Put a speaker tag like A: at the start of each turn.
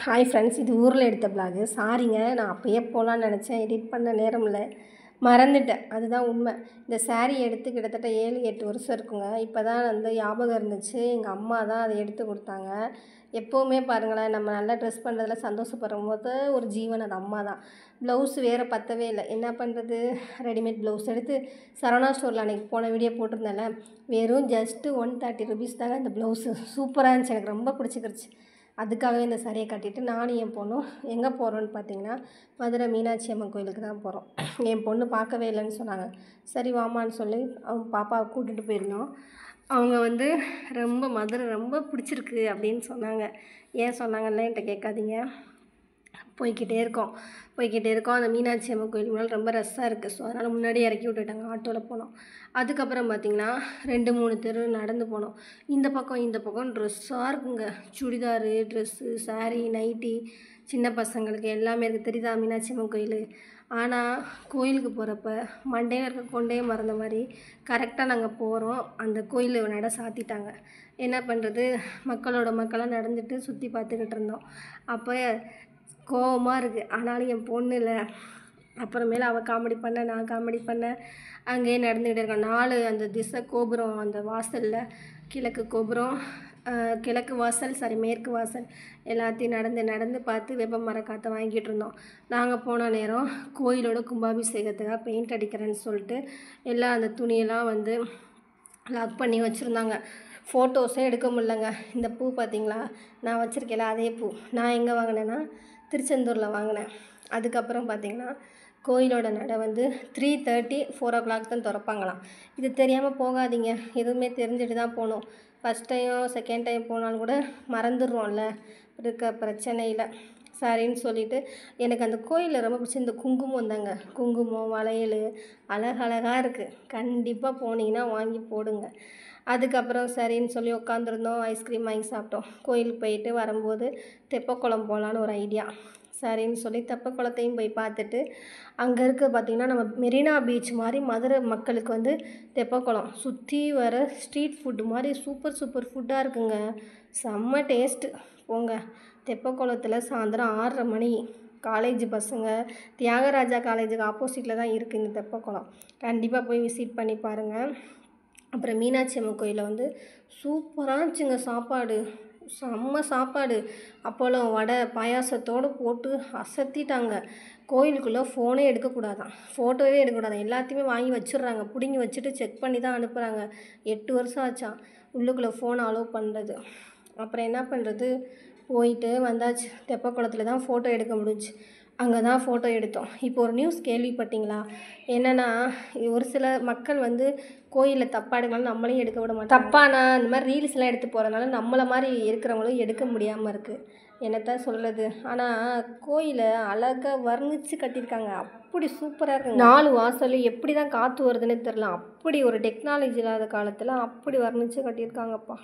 A: Hi friends, இது ஊரில் எடுத்த பிளாகு. சாரிங்க, நான் அப்போயே போகலான்னு நினச்சேன், எடிட் பண்ண நேரம் இல்லை, மறந்துட்டேன். அதுதான் உண்மை. இந்த சாரீ எடுத்து கிட்டத்தட்ட 7-8 வருஷம் இருக்குங்க. இப்போ தான் வந்து ஞாபகம் இருந்துச்சு. எங்கள் அம்மா தான் அதை எடுத்து கொடுத்தாங்க. எப்போவுமே பாருங்களேன், நம்ம நல்லா ட்ரெஸ் பண்ணுறதுல சந்தோஷப்படுற போது ஒரு ஜீவன் அது அம்மா தான். ப்ளவுஸ் வேறு பற்றவே இல்லை. என்ன பண்ணுறது, ரெடிமேட் ப்ளவுஸ் எடுத்து சரவணா ஸ்டோரில் அன்றைக்கி போன வீடியோ போட்டிருந்தேன்ல, வெறும் ஜஸ்ட்டு 130 ருபீஸ் தாங்க இந்த ப்ளவுஸு. சூப்பராக இருந்துச்சு, எனக்கு ரொம்ப பிடிச்சிக்கிருச்சு. அதுக்காகவே இந்த சாரியை கட்டிட்டு நானும் என் பொண்ணும் எங்கே போகிறோன்னு பார்த்தீங்கன்னா, மதுரை மீனாட்சி அம்மன் கோயிலுக்கு தான் போகிறோம். என் பொண்ணு பார்க்கவே இல்லைன்னு சொன்னாங்க. சரி வாமான்னு சொல்லி அவங்க பாப்பாவை கூட்டிகிட்டு போயிருந்தோம். அவங்க வந்து ரொம்ப மதுரை ரொம்ப பிடிச்சிருக்கு அப்படின்னு சொன்னாங்க. ஏன் சொன்னாங்கன்னு என்கிட்ட கேட்காதீங்க. போய்கிட்டே இருக்கோம். அந்த மீனாட்சி அம்மன் கோயில் முன்னால் ரொம்ப ரஷ்ஷாக இருக்குது. ஸோ அதனால் முன்னாடியே இறக்கி விட்டுட்டாங்க. ஆட்டோவில் போனோம். அதுக்கப்புறம் பார்த்திங்கன்னா 2-3 தெரு நடந்து போனோம். இந்த பக்கம் ட்ரெஸ்ஸாக இருக்குங்க. சுடிதாரு, ட்ரெஸ்ஸு, சாரீ, நைட்டி, சின்ன பசங்களுக்கு எல்லாமே இருக்குது. தெரியுதா மீனாட்சி அம்மன் கோயில்? ஆனால் கோயிலுக்கு போகிறப்ப மண்டையில் இருக்க கொண்டே மறந்த மாதிரி கரெக்டாக நாங்கள் போகிறோம். அந்த கோயில் நட சாத்திட்டாங்க. என்ன பண்ணுறது, மக்களாக நடந்துட்டு சுற்றி பார்த்துக்கிட்டு இருந்தோம். அப்போ கோவமாக இருக்குது. ஆனாலும் என் பொண்ணு இல்லை. அப்புறமேல அவள் காமெடி பண்ண, நான் காமெடி பண்ணேன். அங்கேயே நடந்துக்கிட்டே இருக்கோம். 4 அந்த திசை கோபுரம், அந்த வாசலில் கிழக்கு கோபுரம், கிழக்கு வாசல், மேற்கு வாசல் எல்லாத்தையும் நடந்து பார்த்து வேப்ப மர காற்றை வாங்கிட்டு இருந்தோம். நாங்கள் போன நேரம் கோயிலோட கும்பாபிஷேகத்துக்காக பெயிண்ட் அடிக்கிறேன்னு சொல்லிட்டு எல்லாம் அந்த துணியெல்லாம் வந்து லாக் பண்ணி வச்சுருந்தாங்க. ஃபோட்டோஸே எடுக்க முடியலங்க. இந்த பூ பார்த்திங்களா, நான் வச்சுருக்கேன்ல அதே பூ. நான் எங்கே வாங்கினேன்னா திருச்செந்தூரில் வாங்கினேன். அதுக்கப்புறம் பார்த்திங்கன்னா கோயிலோட நடை வந்து 3:30, 4 o'clock தான் திறப்பாங்களாம். இது தெரியாமல் போகாதீங்க. எதுவுமே தெரிஞ்சுட்டு தான் போகணும். ஃபஸ்ட் டைம் செகண்ட் டைம் போனாலும் கூட மறந்துடுறோம்ல இருக்க பிரச்சனையில். சரின்னு சொல்லிவிட்டு எனக்கு அந்த கோயிலில் ரொம்ப பிடிச்சி இந்த குங்குமம் தாங்க. குங்குமம், வளையல் அழகழகாக இருக்குது. கண்டிப்பாக போனீங்கன்னா வாங்கி போடுங்க. அதுக்கப்புறம் சரின்னு சொல்லி உட்காந்துருந்தோம். ஐஸ்கிரீம் வாங்கி சாப்பிட்டோம். கோயிலுக்கு போயிட்டு வரும்போது தெப்பக்குளம் போகலான்னு ஒரு ஐடியா. சரின்னு சொல்லி தெப்பக்குளத்தையும் போய் பார்த்துட்டு, அங்கே இருக்க பார்த்திங்கன்னா நம்ம மெரினா பீச் மாதிரி மதுரை மக்களுக்கு வந்து தெப்பக்குளம் சுற்றி வர ஸ்ட்ரீட் ஃபுட்டு மாதிரி சூப்பர் ஃபுட்டாக இருக்குங்க. செம்ம டேஸ்ட்டு. போங்க, தெப்பக்குளத்தில் சாயந்தரம் 6:30 மணி காலேஜ் பசங்க, தியாகராஜா காலேஜுக்கு ஆப்போசிட்டில் தான் இருக்குது இந்த தெப்பக்குளம். கண்டிப்பாக போய் விசிட் பண்ணி பாருங்கள். அப்புறம் மீனாட்சி அம்மன் கோயிலில் வந்து சூப்பராக இருந்துச்சுங்க சாப்பாடு. செம்ம சாப்பாடு. அப்பளம், வடை, பாயாசத்தோடு போட்டு அசத்திட்டாங்க. கோயிலுக்குள்ளே ஃபோனே எடுக்கக்கூடாதான், ஃபோட்டோவே எடுக்கக்கூடாதான். எல்லாத்தையுமே வாங்கி வச்சிடுறாங்க. பிடுங்கி வச்சுட்டு செக் பண்ணி தான் அனுப்புகிறாங்க. 8 வருஷம் ஆச்சான் உள்ளுக்குள்ளே ஃபோன் அலோவ் பண்ணுறது. அப்புறம் என்ன பண்ணுறது, போயிட்டு வந்தாச்சு. தெப்பக்குளத்தில் தான் ஃபோட்டோ எடுக்க முடிஞ்சுச்சு. அங்கே தான் ஃபோட்டோ எடுத்தோம். இப்போ ஒரு நியூஸ் கேள்விப்பட்டீங்களா? என்னென்னா, ஒரு சில மக்கள் வந்து கோயிலில் தப்பாக எடுக்கனாலும் நம்மளையும் எடுக்க விட மாட்டாங்க. தப்பானா இந்த மாதிரி ரீல்ஸ்லாம் எடுத்து போகிறதுனால நம்மளை மாதிரி இருக்கிறவங்களும் எடுக்க முடியாமல் இருக்குது. என்னத்தான் சொல்கிறது. ஆனால் கோயிலை அழகாக வர்ணித்து கட்டியிருக்காங்க. அப்படி சூப்பராக இருக்குங்க. 4 வாசலும் எப்படி தான் காற்று வருதுன்னு தெரில. அப்படி ஒரு டெக்னாலஜி இல்லாத காலத்தில் அப்படி வர்ணித்து கட்டியிருக்காங்கப்பா.